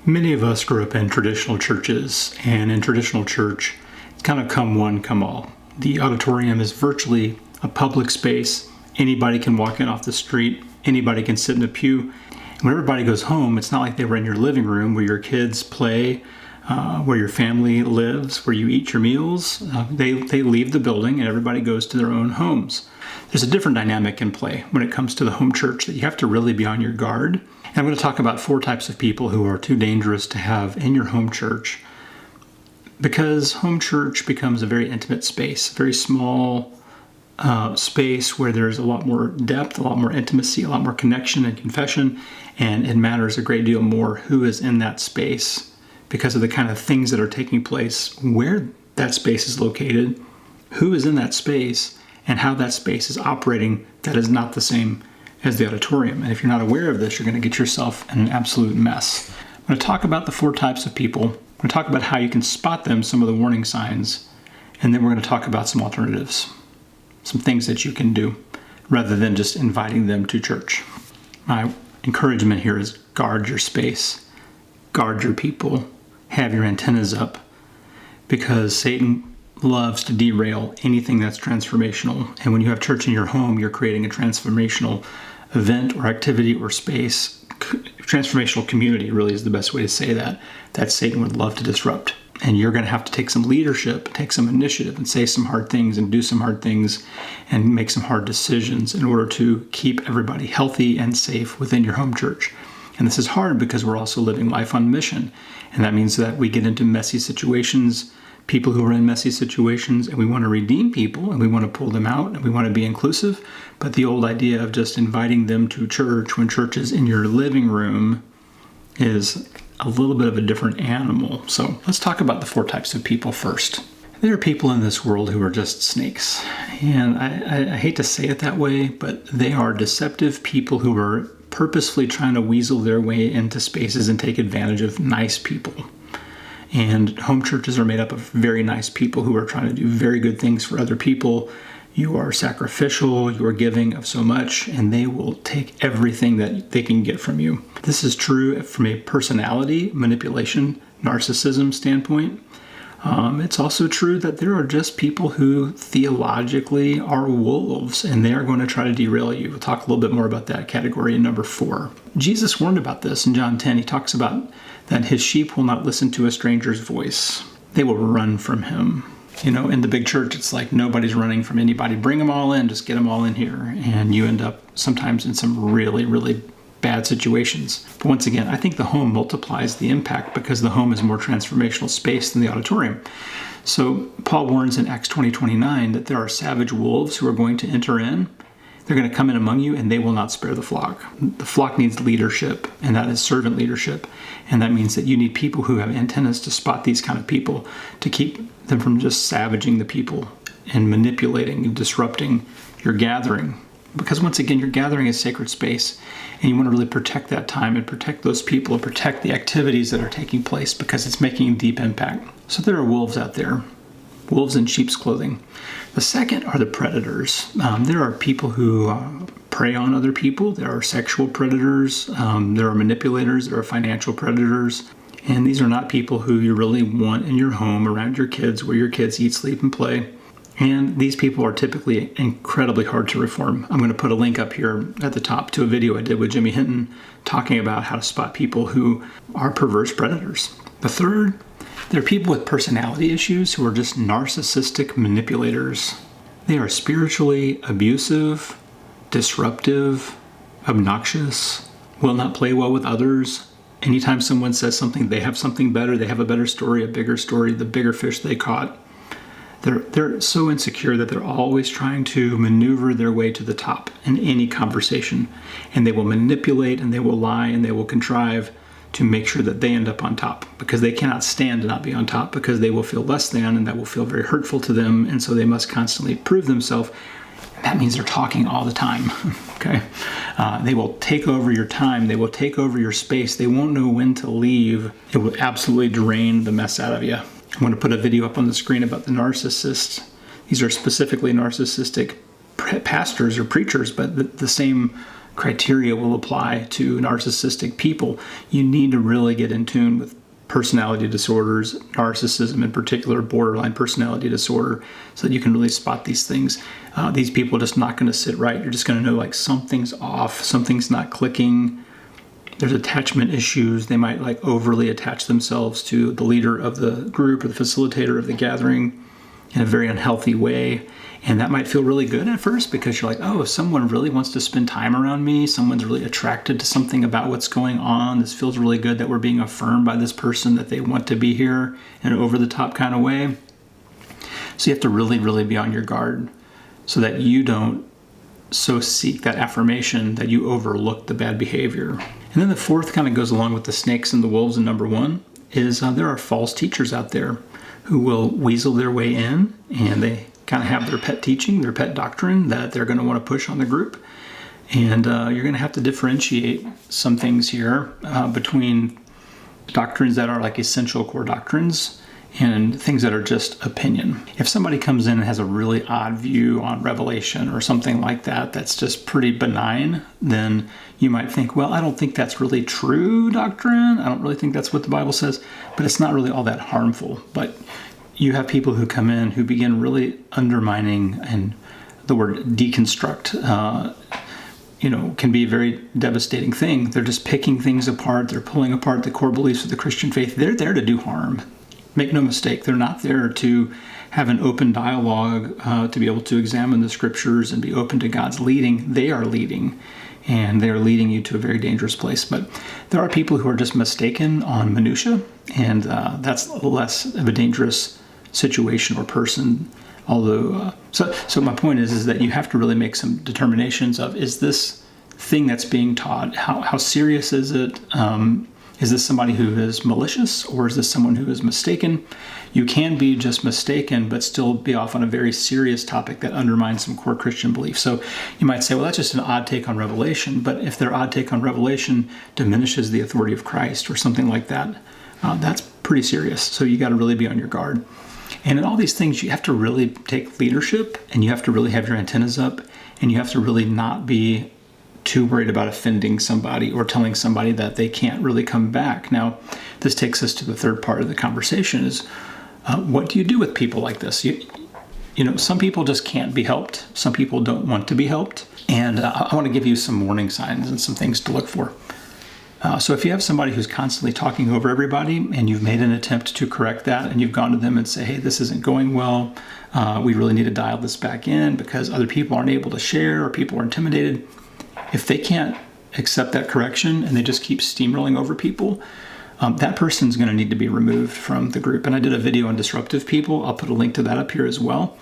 Many of us grew up in traditional churches, and in traditional church, it's kind of come one, come all. The auditorium is virtually a public space. Anybody can walk in off the street. Anybody can sit in a pew. And when everybody goes home, it's not like they were in your living room where your kids play, where your family lives, where you eat your meals. They leave the building and everybody goes to their own homes. There's a different dynamic in play when it comes to the home church that you have to really be on your guard. And I'm going to talk about 4 types of people who are too dangerous to have in your home church, because home church becomes a very intimate space, very small space where there's a lot more depth, a lot more intimacy, a lot more connection and confession, and it matters a great deal more who is in that space because of the kind of things that are taking place, where that space is located, who is in that space, and how that space is operating. That is not the same as the auditorium. And if you're not aware of this, you're going to get yourself in an absolute mess. I'm going to talk about the 4 types of people. I'm going to talk about how you can spot them, some of the warning signs, and then we're going to talk about some alternatives, some things that you can do rather than just inviting them to church. My encouragement here is guard your space, guard your people, have your antennas up, because Satan loves to derail anything that's transformational. And when you have church in your home, you're creating a transformational event or activity or space. Transformational community really is the best way to say that Satan would love to disrupt. And you're going to have to take some leadership, take some initiative, and say some hard things and do some hard things and make some hard decisions in order to keep everybody healthy and safe within your home church. And this is hard because we're also living life on mission. And that means that we get into messy situations, people who are in messy situations, and we want to redeem people and we want to pull them out and we want to be inclusive. But the old idea of just inviting them to church when church is in your living room is a little bit of a different animal. So let's talk about the 4 types of people first. There are people in this world who are just snakes. And I hate to say it that way, but they are deceptive people who are purposefully trying to weasel their way into spaces and take advantage of nice people. And home churches are made up of very nice people who are trying to do very good things for other people. You are sacrificial, you are giving of so much, and they will take everything that they can get from you. This is true from a personality, manipulation, narcissism standpoint. It's also true that there are just people who theologically are wolves, and they are going to try to derail you. We'll talk a little bit more about that category in number 4. Jesus warned about this in John 10. He talks about that his sheep will not listen to a stranger's voice. They will run from him. You know, in the big church, it's like nobody's running from anybody. Bring them all in, just get them all in here. And you end up sometimes in some really, really bad situations. But once again, I think the home multiplies the impact because the home is more transformational space than the auditorium. So Paul warns in Acts 20:29 that there are savage wolves who are going to enter in. They're going to come in among you and they will not spare the flock. The flock needs leadership, and that is servant leadership. And that means that you need people who have antennas to spot these kind of people, to keep them from just savaging the people and manipulating and disrupting your gathering. Because once again, your gathering is sacred space, and you want to really protect that time and protect those people and protect the activities that are taking place because it's making a deep impact. So there are wolves out there, wolves in sheep's clothing. The second are the predators. There are people who prey on other people. There are sexual predators. There are manipulators. There are financial predators. And these are not people who you really want in your home around your kids, where your kids eat, sleep, and play. And these people are typically incredibly hard to reform. I'm going to put a link up here at the top to a video I did with Jimmy Hinton talking about how to spot people who are perverse predators. The third, there are people with personality issues who are just narcissistic manipulators. They are spiritually abusive, disruptive, obnoxious, will not play well with others. Anytime someone says something, they have something better, they have a better story, a bigger story, the bigger fish they caught. They're so insecure that they're always trying to maneuver their way to the top in any conversation. And they will manipulate and they will lie and they will contrive to make sure that they end up on top, because they cannot stand to not be on top, because they will feel less than, and that will feel very hurtful to them. And so they must constantly prove themselves. That means they're talking all the time, okay? They will take over your time. They will take over your space. They won't know when to leave. It will absolutely drain the mess out of you. I'm going to put a video up on the screen about the narcissists. These are specifically narcissistic pastors or preachers, but the same criteria will apply to narcissistic people. You need to really get in tune with personality disorders, narcissism in particular, borderline personality disorder, so that you can really spot these things. These people are just not going to sit right. You're just going to know like something's off, something's not clicking. There's attachment issues. They might like overly attach themselves to the leader of the group or the facilitator of the gathering in a very unhealthy way. And that might feel really good at first because you're like, oh, someone really wants to spend time around me. Someone's really attracted to something about what's going on. This feels really good that we're being affirmed by this person, that they want to be here in an over-the-top kind of way. So you have to really, really be on your guard so that you don't so seek that affirmation that you overlook the bad behavior. And then the fourth kind of goes along with the snakes and the wolves in number one is there are false teachers out there who will weasel their way in, and they kind of have their pet teaching, their pet doctrine that they're going to want to push on the group. And you're going to have to differentiate some things here between doctrines that are like essential core doctrines and things that are just opinion. If somebody comes in and has a really odd view on Revelation or something like that, that's just pretty benign, then you might think, well, I don't think that's really true doctrine. I don't really think that's what the Bible says, but it's not really all that harmful. But you have people who come in who begin really undermining, and the word deconstruct, can be a very devastating thing. They're just picking things apart. They're pulling apart the core beliefs of the Christian faith. They're there to do harm. Make no mistake. They're not there to have an open dialogue, to be able to examine the scriptures and be open to God's leading. They are leading, and they're leading you to a very dangerous place. But there are people who are just mistaken on minutia, and that's less of a dangerous situation or person. Although, so my point is that you have to really make some determinations of, is this thing that's being taught, how serious is it? Is this somebody who is malicious, or is this someone who is mistaken? You can be just mistaken, but still be off on a very serious topic that undermines some core Christian beliefs. So you might say, well, that's just an odd take on Revelation. But if their odd take on Revelation diminishes the authority of Christ or something like that, that's pretty serious. So you got to really be on your guard. And in all these things, you have to really take leadership, and you have to really have your antennas up, and you have to really not be too worried about offending somebody or telling somebody that they can't really come back. Now, this takes us to the third part of the conversation is, what do you do with people like this? Some people just can't be helped. Some people don't want to be helped. And I want to give you some warning signs and some things to look for. So if you have somebody who's constantly talking over everybody, and you've made an attempt to correct that, and you've gone to them and say, hey, this isn't going well, we really need to dial this back in because other people aren't able to share or people are intimidated. If they can't accept that correction and they just keep steamrolling over people, that person's going to need to be removed from the group. And I did a video on disruptive people. I'll put a link to that up here as well.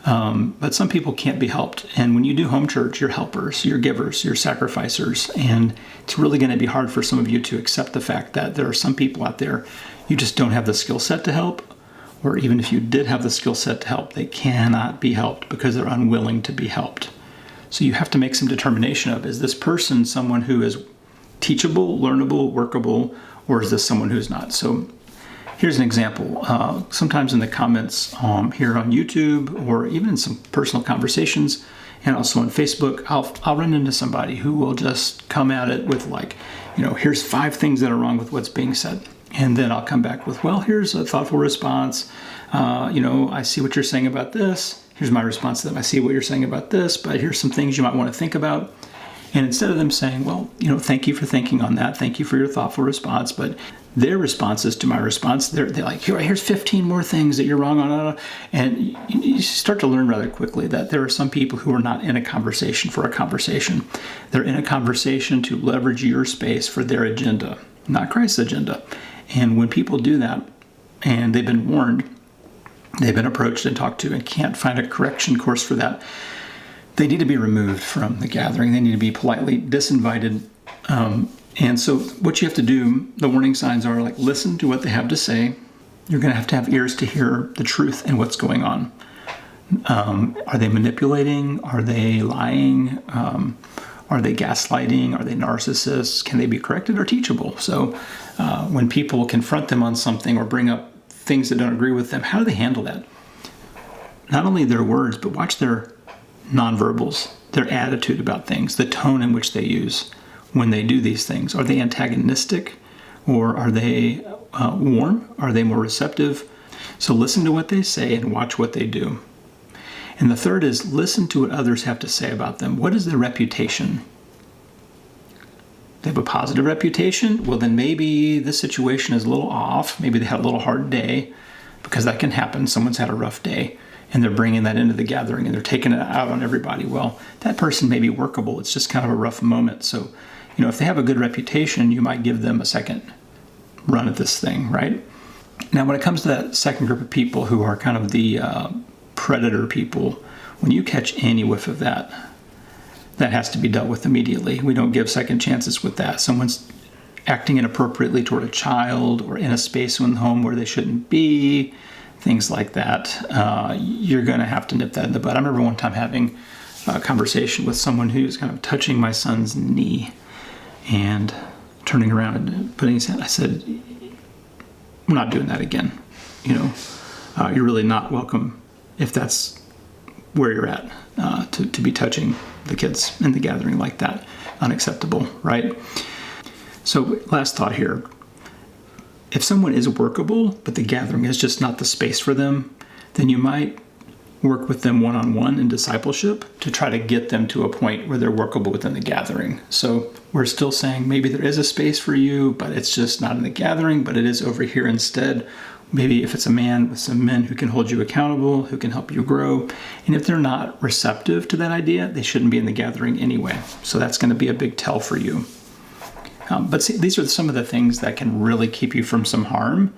But some people can't be helped. And when you do home church, you're helpers, you're givers, you're sacrificers. And it's really going to be hard for some of you to accept the fact that there are some people out there you just don't have the skill set to help. Or even if you did have the skill set to help, they cannot be helped because they're unwilling to be helped. So you have to make some determination of, is this person someone who is teachable, learnable, workable, or is this someone who's not? So here's an example. Sometimes in the comments here on YouTube, or even in some personal conversations, and also on Facebook, I'll run into somebody who will just come at it with like, here's 5 things that are wrong with what's being said. And then I'll come back with, well, here's a thoughtful response. I see what you're saying about this. Here's my response to them. I see what you're saying about this, but here's some things you might want to think about. And instead of them saying, well, thank you for thinking on that. Thank you for your thoughtful response. But their responses to my response, they're like, here's 15 more things that you're wrong on. And you start to learn rather quickly that there are some people who are not in a conversation for a conversation. They're in a conversation to leverage your space for their agenda, not Christ's agenda. And when people do that, and they've been warned, they've been approached and talked to and can't find a correction course for that, they need to be removed from the gathering. They need to be politely disinvited. And so what you have to do, the warning signs are like, listen to what they have to say. You're going to have ears to hear the truth and what's going on. Are they manipulating? Are they lying? Are they gaslighting? Are they narcissists? Can they be corrected or teachable? So when people confront them on something or bring up things that don't agree with them, how do they handle that? Not only their words, but watch their nonverbals. their attitude about things, the tone in which they use when they do these things. Are they antagonistic, or are they warm? Are they more receptive? So listen to what they say and watch what they do. And the third is listen to what others have to say about them. What is their reputation? They have a positive reputation? Well, then maybe this situation is a little off. Maybe they had a little hard day, because that can happen. Someone's had a rough day, and they're bringing that into the gathering, and they're taking it out on everybody. Well, that person may be workable. It's just kind of a rough moment. So, if they have a good reputation, you might give them a second run at this thing, right? Now, when it comes to that second group of people who are kind of the predator people, when you catch any whiff of that, that has to be dealt with immediately. We don't give second chances with that. Someone's acting inappropriately toward a child, or in a space in the home where they shouldn't be, things like that. You're going to have to nip that in the bud. I remember one time having a conversation with someone who's kind of touching my son's knee and turning around and putting his hand. I said, "We're not doing that again. You're really not welcome if that's where you're at, to be touching the kids in the gathering like that. Unacceptable," right? So last thought here. If someone is workable, but the gathering is just not the space for them, then you might work with them one-on-one in discipleship to try to get them to a point where they're workable within the gathering. So we're still saying maybe there is a space for you, but it's just not in the gathering, but it is over here instead. Maybe if it's a man, with some men who can hold you accountable, who can help you grow. And if they're not receptive to that idea, they shouldn't be in the gathering anyway. So that's going to be a big tell for you. But see, these are some of the things that can really keep you from some harm.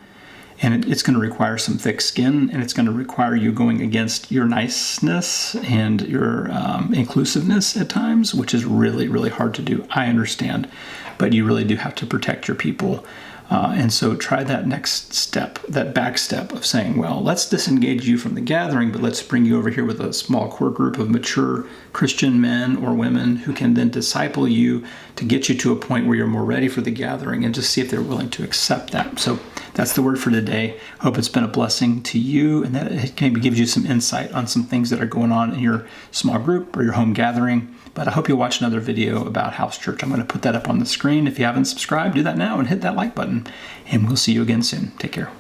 And it's going to require some thick skin, and it's going to require you going against your niceness and your inclusiveness at times, which is really, really hard to do. I understand, but you really do have to protect your people. And so try that next step, that back step of saying, well, let's disengage you from the gathering, but let's bring you over here with a small core group of mature Christian men or women who can then disciple you to get you to a point where you're more ready for the gathering, and just see if they're willing to accept that. So that's the word for today. Hope it's been a blessing to you, and that it maybe gives you some insight on some things that are going on in your small group or your home gathering. But I hope you'll watch another video about house church. I'm going to put that up on the screen. If you haven't subscribed, do that now and hit that like button. And we'll see you again soon. Take care.